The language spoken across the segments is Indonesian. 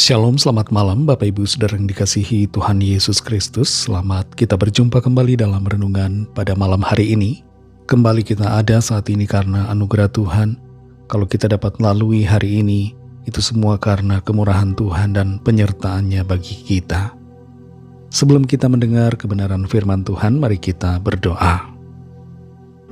Shalom, selamat malam Bapak Ibu Saudara yang dikasihi Tuhan Yesus Kristus. Selamat kita berjumpa kembali dalam renungan pada malam hari ini. Kembali kita ada saat ini karena anugerah Tuhan. Kalau kita dapat melalui hari ini, itu semua karena kemurahan Tuhan dan penyertaan-Nya bagi kita. Sebelum kita mendengar kebenaran firman Tuhan, mari kita berdoa.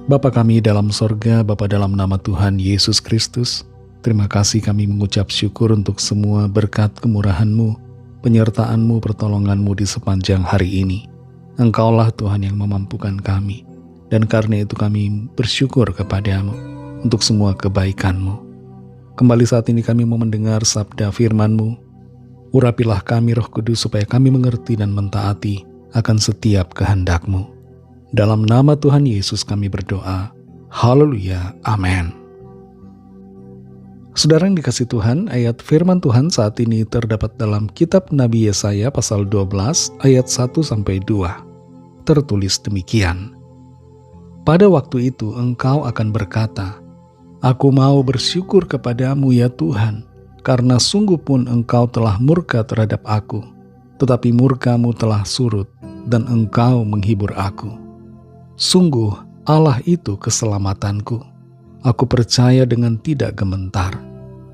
Bapa kami dalam sorga, Bapa dalam nama Tuhan Yesus Kristus, terima kasih kami mengucap syukur untuk semua berkat kemurahan-Mu, penyertaan-Mu, pertolongan-Mu di sepanjang hari ini. Engkaulah Tuhan yang memampukan kami, dan karena itu kami bersyukur kepadamu untuk semua kebaikan-Mu. Kembali saat ini kami mau mendengar sabda firman-Mu. Urapilah kami Roh Kudus supaya kami mengerti dan mentaati akan setiap kehendak-Mu. Dalam nama Tuhan Yesus kami berdoa. Haleluya. Amin. Saudara yang dikasih Tuhan, ayat firman Tuhan saat ini terdapat dalam kitab Nabi Yesaya pasal 12 ayat 1-2. Tertulis demikian. Pada waktu itu engkau akan berkata, Aku mau bersyukur kepadamu ya Tuhan, karena sungguh pun engkau telah murka terhadap aku, tetapi murkamu telah surut dan engkau menghibur aku. Sungguh Allah itu keselamatanku. Aku percaya dengan tidak gementar,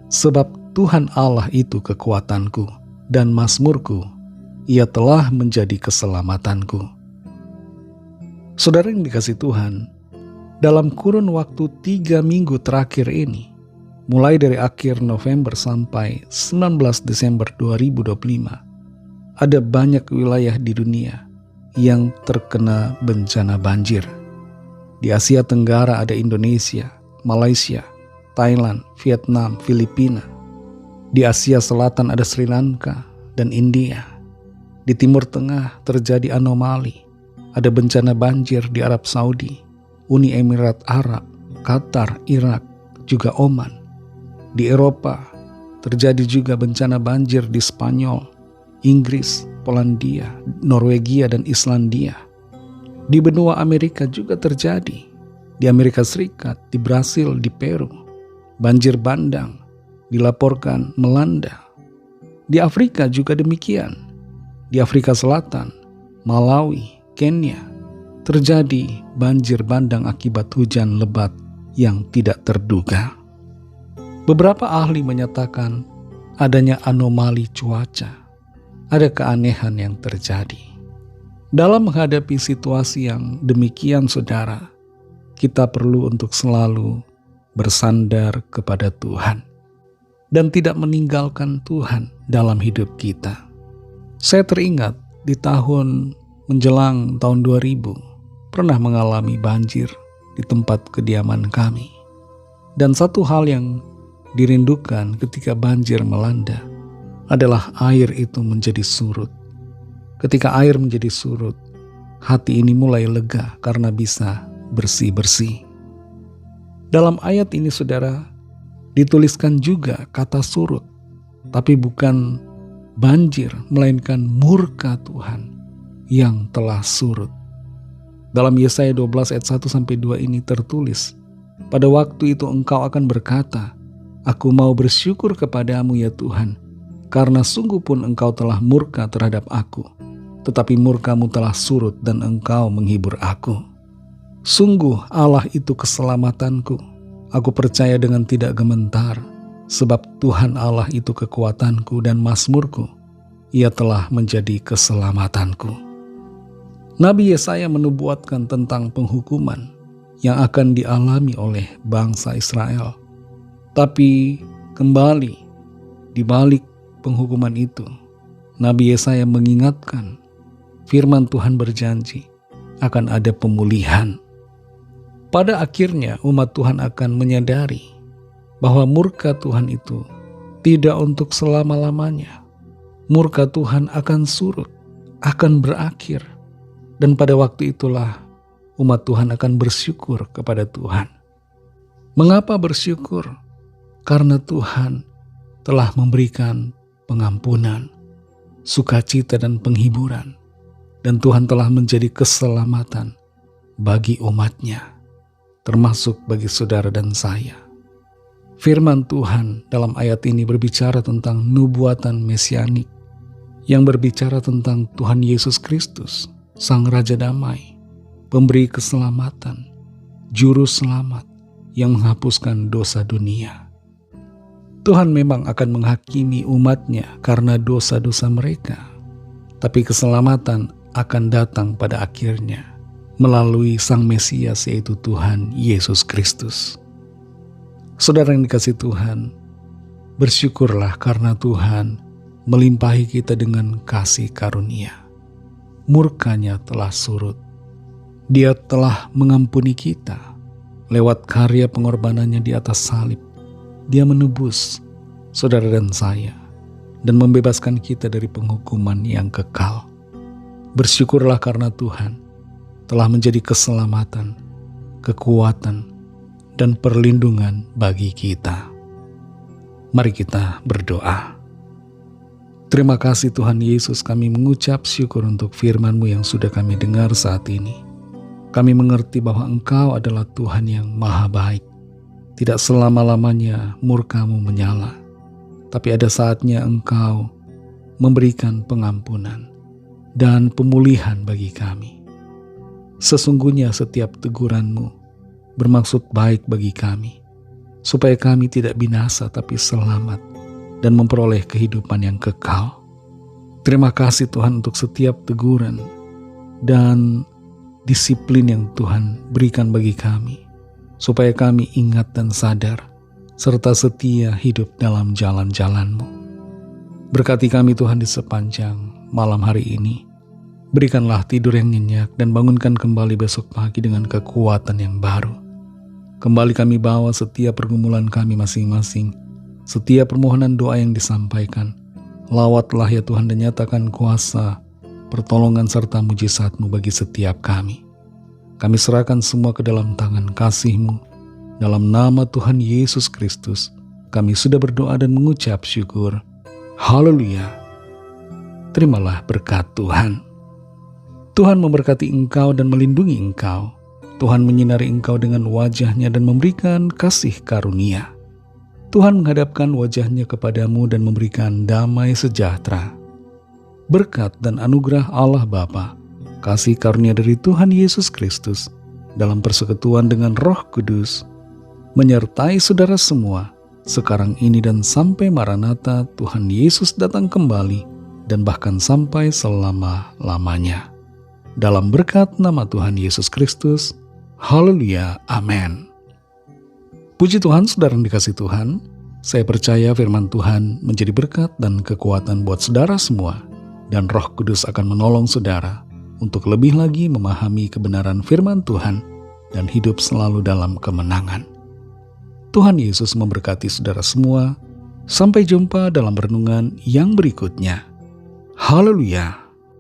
sebab Tuhan Allah itu kekuatanku dan mazmurku, Ia telah menjadi keselamatanku. Saudara yang dikasih Tuhan, dalam kurun waktu 3 minggu terakhir ini, mulai dari akhir November sampai 19 Desember 2025, ada banyak wilayah di dunia yang terkena bencana banjir. Di Asia Tenggara ada Indonesia, Malaysia, Thailand, Vietnam, Filipina. Di Asia Selatan ada Sri Lanka dan India. Di Timur Tengah terjadi anomali. Ada bencana banjir di Arab Saudi, Uni Emirat Arab, Qatar, Irak, juga Oman. Di Eropa terjadi juga bencana banjir di Spanyol, Inggris, Polandia, Norwegia, dan Islandia. Di benua Amerika juga terjadi. Di Amerika Serikat, di Brasil, di Peru, banjir bandang dilaporkan melanda. Di Afrika juga demikian. Di Afrika Selatan, Malawi, Kenya, terjadi banjir bandang akibat hujan lebat yang tidak terduga. Beberapa ahli menyatakan adanya anomali cuaca, ada keanehan yang terjadi. Dalam menghadapi situasi yang demikian, saudara, kita perlu untuk selalu bersandar kepada Tuhan dan tidak meninggalkan Tuhan dalam hidup kita. Saya teringat di tahun menjelang tahun 2000 pernah mengalami banjir di tempat kediaman kami. Dan satu hal yang dirindukan ketika banjir melanda adalah air itu menjadi surut. Ketika air menjadi surut, hati ini mulai lega karena bisa bersih-bersih. Dalam ayat ini, saudara, dituliskan juga kata surut, tapi bukan banjir, melainkan murka Tuhan yang telah surut. Dalam Yesaya 12 ayat 1-2 ini tertulis, pada waktu itu engkau akan berkata, Aku mau bersyukur kepadamu ya Tuhan, karena sungguh pun engkau telah murka terhadap aku, tetapi murkamu telah surut dan engkau menghibur aku. Sungguh Allah itu keselamatanku. Aku percaya dengan tidak gementar, sebab Tuhan Allah itu kekuatanku dan mazmurku. Ia telah menjadi keselamatanku. Nabi Yesaya menubuatkan tentang penghukuman yang akan dialami oleh bangsa Israel. Tapi kembali di balik penghukuman itu, Nabi Yesaya mengingatkan firman Tuhan berjanji akan ada pemulihan. Pada akhirnya umat Tuhan akan menyadari bahwa murka Tuhan itu tidak untuk selama-lamanya. Murka Tuhan akan surut, akan berakhir. Dan pada waktu itulah umat Tuhan akan bersyukur kepada Tuhan. Mengapa bersyukur? Karena Tuhan telah memberikan pengampunan, sukacita dan penghiburan. Dan Tuhan telah menjadi keselamatan bagi umat-Nya, termasuk bagi saudara dan saya. Firman Tuhan dalam ayat ini berbicara tentang nubuatan mesianik yang berbicara tentang Tuhan Yesus Kristus, Sang Raja Damai, pemberi keselamatan, juru selamat yang menghapuskan dosa dunia. Tuhan memang akan menghakimi umatnya karena dosa-dosa mereka, tapi keselamatan akan datang pada akhirnya melalui Sang Mesias, yaitu Tuhan Yesus Kristus. Saudara yang dikasihi Tuhan, bersyukurlah karena Tuhan melimpahi kita dengan kasih karunia. Murkanya telah surut. Dia telah mengampuni kita lewat karya pengorbanannya di atas salib. Dia menebus saudara dan saya dan membebaskan kita dari penghukuman yang kekal. Bersyukurlah karena Tuhan telah menjadi keselamatan, kekuatan, dan perlindungan bagi kita. Mari kita berdoa. Terima kasih Tuhan Yesus, kami mengucap syukur untuk firman-Mu yang sudah kami dengar saat ini. Kami mengerti bahwa Engkau adalah Tuhan yang maha baik. Tidak selama-lamanya murka-Mu menyala, tapi ada saatnya Engkau memberikan pengampunan dan pemulihan bagi kami. Sesungguhnya setiap teguran-Mu bermaksud baik bagi kami, supaya kami tidak binasa tapi selamat dan memperoleh kehidupan yang kekal. Terima kasih Tuhan untuk setiap teguran dan disiplin yang Tuhan berikan bagi kami, supaya kami ingat dan sadar, serta setia hidup dalam jalan-jalan-Mu. Berkati kami Tuhan di sepanjang malam hari ini. Berikanlah tidur yang nyenyak dan bangunkan kembali besok pagi dengan kekuatan yang baru. Kembali kami bawa setiap pergumulan kami masing-masing, setiap permohonan doa yang disampaikan. Lawatlah ya Tuhan dan nyatakan kuasa, pertolongan serta mujizat-Mu bagi setiap kami. Kami serahkan semua ke dalam tangan kasih-Mu. Dalam nama Tuhan Yesus Kristus, kami sudah berdoa dan mengucap syukur. Haleluya. Terimalah berkat Tuhan. Tuhan memberkati engkau dan melindungi engkau. Tuhan menyinari engkau dengan wajah-Nya dan memberikan kasih karunia. Tuhan menghadapkan wajah-Nya kepadamu dan memberikan damai sejahtera. Berkat dan anugerah Allah Bapa, kasih karunia dari Tuhan Yesus Kristus, dalam persekutuan dengan Roh Kudus, menyertai saudara semua, sekarang ini dan sampai Maranatha Tuhan Yesus datang kembali, dan bahkan sampai selama-lamanya. Dalam berkat nama Tuhan Yesus Kristus, haleluya, amin. Puji Tuhan, saudara yang dikasihi Tuhan, saya percaya firman Tuhan menjadi berkat dan kekuatan buat saudara semua, dan Roh Kudus akan menolong saudara untuk lebih lagi memahami kebenaran firman Tuhan dan hidup selalu dalam kemenangan. Tuhan Yesus memberkati saudara semua. Sampai jumpa dalam renungan yang berikutnya. Haleluya.